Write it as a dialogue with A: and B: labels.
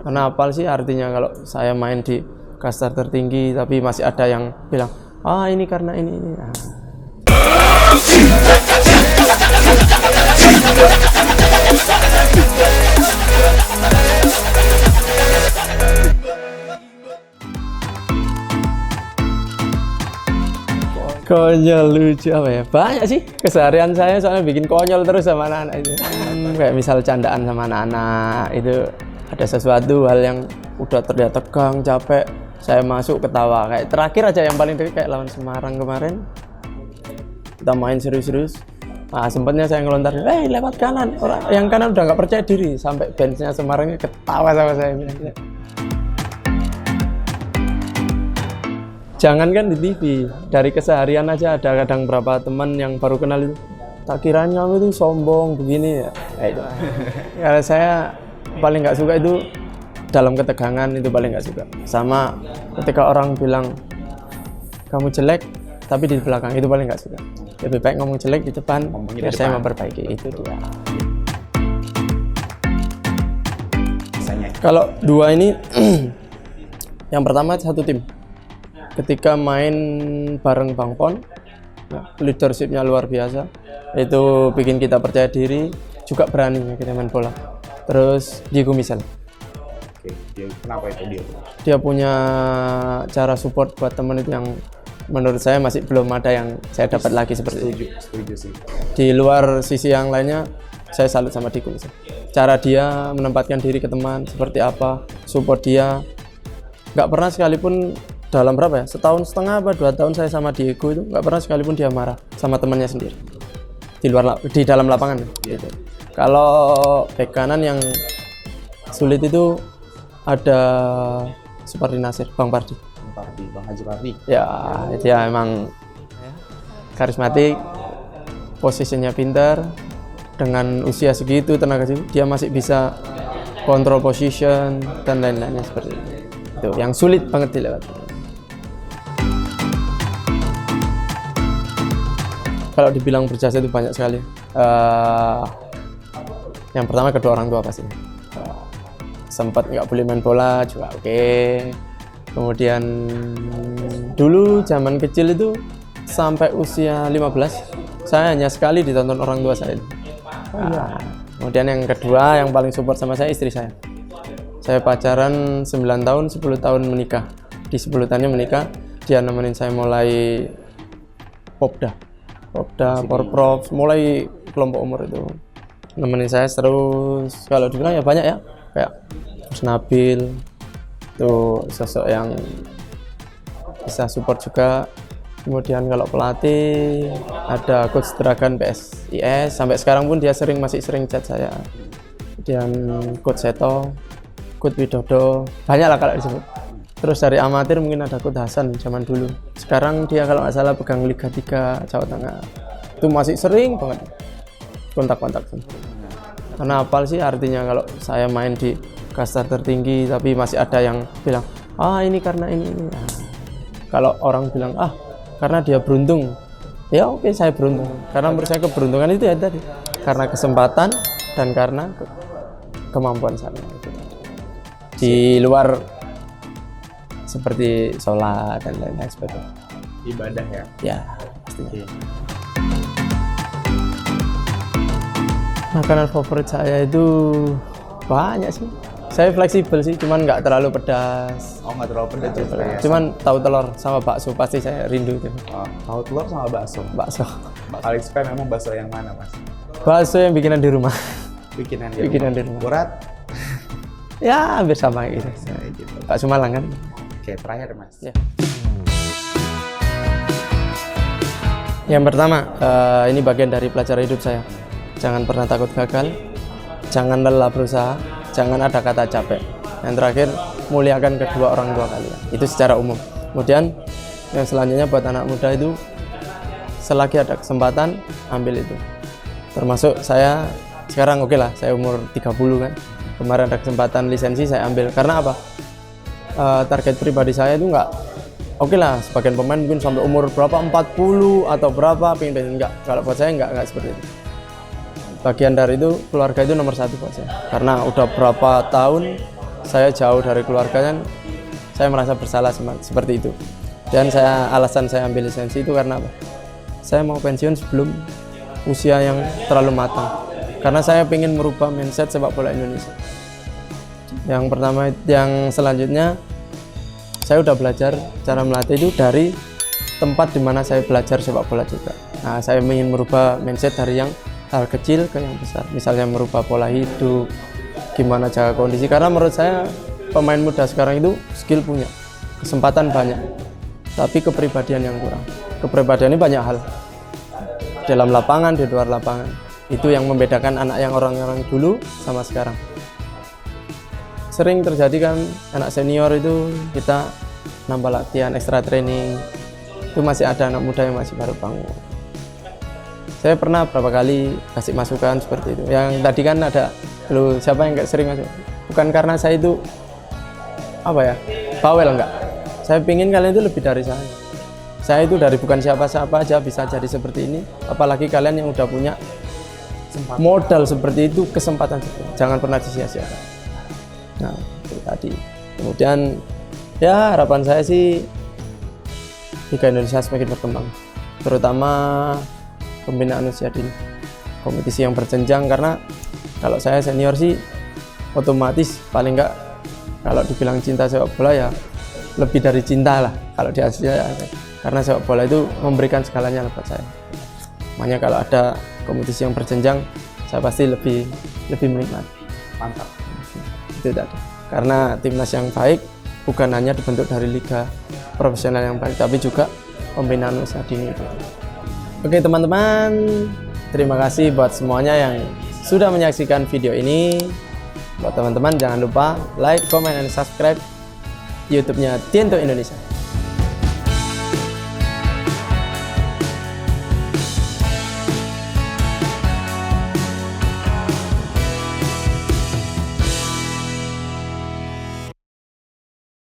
A: Karena apal sih artinya kalau saya main di kasta tertinggi tapi masih ada yang bilang, ah ini karena ini. Nah. Konyol lucu apa ya? Banyak sih keseharian saya soalnya bikin konyol terus sama anak-anak itu. Kayak misal candaan sama anak-anak itu ada sesuatu hal yang udah terlihat tegang, capek, saya masuk ketawa. Kayak terakhir aja yang paling dekat kayak lawan Semarang kemarin. Kita main serius-serius. Nah, sempatnya saya ngelontar, lewat kanan. Orang yang kanan udah nggak percaya diri sampai benchnya Semarangnya ketawa sama saya. Jangankan di TV, dari keseharian aja ada kadang berapa teman yang baru kenal itu, tak kiranya kamu itu sombong begini ya. Karena saya paling nggak suka itu dalam ketegangan, itu paling nggak suka. Sama ketika orang bilang kamu jelek tapi di belakang, itu paling nggak suka. Lebih baik ngomong jelek di depan, biar saya memperbaiki. Itu dia. Kalau dua ini, yang pertama satu tim. Ketika main bareng Bang Pon, leadershipnya luar biasa. Itu bikin kita percaya diri, juga berani kita main bola. Terus Diego Misel.
B: Oke, kenapa itu dia?
A: Dia punya cara support buat temen itu yang menurut saya masih belum ada yang saya dapat lagi seperti itu.
B: Setuju sih.
A: Di luar sisi yang lainnya, saya salut sama Diego Misel. Cara dia menempatkan diri ke teman, seperti apa, support dia. Nggak pernah sekalipun dalam berapa ya, setahun setengah apa 2 tahun saya sama Diego itu nggak pernah sekalipun dia marah sama temannya sendiri di dalam lapangan gitu. Kalau bek kanan yang sulit itu ada Supardi Nasir, Bang Haji Pardi. Ya, dia emang karismatik, posisinya pintar, dengan usia segitu, tenaga segitu, dia masih bisa kontrol position dan lain-lainnya seperti itu. Itu yang sulit banget dilewati. Kalau dibilang berjasa itu banyak sekali. Yang pertama kedua orang tua pasti. Sempat nggak boleh main bola juga oke. Kemudian dulu zaman kecil itu sampai usia 15 saya hanya sekali ditonton orang tua saya. Kemudian yang kedua yang paling support sama saya istri saya. Saya pacaran 9 tahun, 10 tahun menikah. Di 10 tahunnya menikah, dia nemenin saya mulai Popda, Porprov, mulai kelompok umur itu. Nemenin saya terus, kalau dibilang ya banyak ya, kayak Mas Nabil, itu sosok yang bisa support juga. Kemudian kalau pelatih, ada Coach Dragan PSIS, sampai sekarang pun dia masih sering chat saya. Kemudian Coach Seto, Coach Widodo, banyak lah kalau disebut. Terus dari amatir mungkin ada Coach Hasan zaman dulu. Sekarang dia kalau nggak salah pegang Liga 3 Jawa Tengah. Itu masih sering banget kontak-kontak. Karena apal sih artinya kalau saya main di kasta tertinggi tapi masih ada yang bilang, ah ini karena ini. Nah, kalau orang bilang, ah karena dia beruntung, ya oke, saya beruntung. Karena menurut saya keberuntungan itu ya tadi, karena kesempatan dan karena kemampuan saya. Di luar seperti sholat dan lain-lain sebagainya.
B: Ibadah ya?
A: Ya, pastinya. Makanan favorit saya itu banyak sih. Saya fleksibel sih, cuman nggak terlalu pedas.
B: Oh, nggak terlalu pedas juga ya?
A: Cuman tahu telur sama bakso pasti saya rindu itu.
B: Oh, tahu telur sama bakso?
A: Bakso.
B: Paling suka memang bakso yang mana, Mas?
A: Bakso yang bikinan di rumah.
B: Bikinan
A: di rumah.
B: Urat?
A: Ya, hampir sama gitu. Bakso Malang kan?
B: Oke, terakhir Mas.
A: Ya. Yang pertama, ini bagian dari pelajaran hidup saya. Jangan pernah takut gagal, jangan lelah berusaha, jangan ada kata capek. Yang terakhir, muliakan kedua orang tua kalian. Itu secara umum. Kemudian, yang selanjutnya buat anak muda itu, selagi ada kesempatan, ambil itu. Termasuk saya, sekarang oke lah, saya umur 30 kan. Kemarin ada kesempatan lisensi, saya ambil. Karena apa? Target pribadi saya itu nggak oke lah, sebagian pemain mungkin sampai umur berapa 40 atau berapa pengen enggak. Kalau buat saya enggak seperti itu. Bagian dari itu keluarga itu nomor 1 buat saya. Karena udah berapa tahun saya jauh dari keluarga kan, saya merasa bersalah seperti itu. Dan alasan saya ambil lisensi itu karena apa? Saya mau pensiun sebelum usia yang terlalu matang. Karena saya ingin merubah mindset sepak bola Indonesia. Yang pertama, yang selanjutnya, saya udah belajar cara melatih itu dari tempat di mana saya belajar sepak bola juga. Nah, saya ingin merubah mindset dari yang hal kecil ke yang besar. Misalnya merubah pola hidup, gimana jaga kondisi. Karena menurut saya pemain muda sekarang itu skill punya, kesempatan banyak, tapi kepribadian yang kurang. Kepribadian ini banyak hal. Dalam lapangan, di luar lapangan. Itu yang membedakan anak yang orang-orang dulu sama sekarang. Sering terjadi kan anak senior itu kita nambah latihan, ekstra training, itu masih ada anak muda yang masih baru bangun. Saya pernah berapa kali kasih masukan seperti itu. Yang tadi kan ada, lu siapa yang gak sering masuk? Bukan karena saya itu apa ya, bawel enggak. Saya pingin kalian itu lebih dari saya. Saya itu dari bukan siapa-siapa aja bisa jadi seperti ini. Apalagi kalian yang udah punya modal seperti itu, kesempatan seperti itu. Jangan pernah disia-siakan. Nah, itu tadi. Kemudian ya harapan saya sih Liga Indonesia semakin berkembang, terutama pembinaan usia dini, kompetisi yang berjenjang. Karena kalau saya senior sih otomatis paling enggak kalau dibilang cinta sepak bola ya lebih dari cinta lah kalau di Asia ya. Karena sepak bola itu memberikan segalanya buat saya. Makanya kalau ada kompetisi yang berjenjang, saya pasti lebih menikmati.
B: Mantap.
A: Itu tadi. Karena timnas yang baik bukan hanya dibentuk dari liga profesional yang baik, tapi juga pembinaan usia dini itu. Oke teman-teman, terima kasih buat semuanya yang sudah menyaksikan video ini. Buat teman-teman jangan lupa like, comment, dan subscribe YouTube-nya Tiento Indonesia.